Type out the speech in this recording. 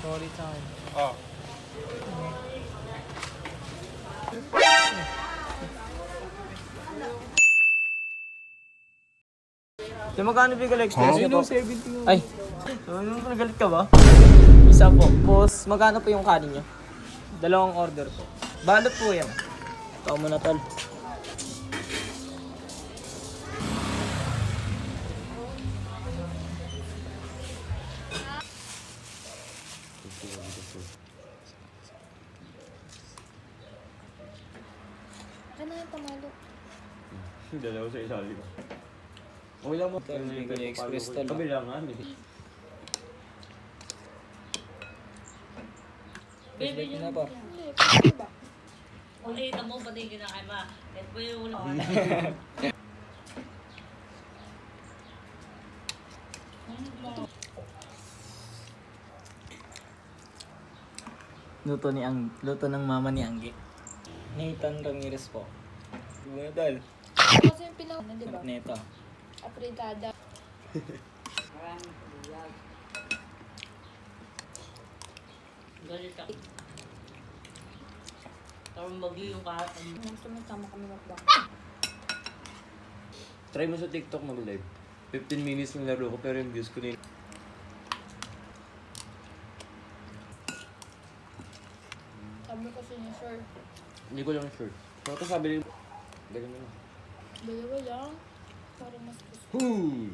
Sorry sa akin. Oh. So, magkano bigay express niyo po? 70. Ay, so, nagalit ka ba? Isa po. Tapos, magkano po yung kanin niyo? Dalawang order po. Balot po yan. Ikaw muna, tol. Ano yung pamalo? Dalawa sa isali ko. Okay lang mo. Ito, hindi ko na-express tol. Kabilangan eh. Baby na po. Hindi, pwede ba? Ulitin mo, pati kinakain ma. Ito po yung ulo. Luto ng mama ni Anggi. Nathan Ramirez po. Muna, tol. Kasi yung pilaw na, di ba? Neto. Apritada. Galit ako. Tarong bagyo yung kahapon. Gusto mo tama kami makbang. Try mo sa TikTok mag-live. 15 minutes yung laro ko pero yung views ko na yun. Sabi kasi niya, sure. Hindi ko lang sure. Pero ito sabi rin. Ganun na lang. Dalawa lang. Para mas gusto. Hoo!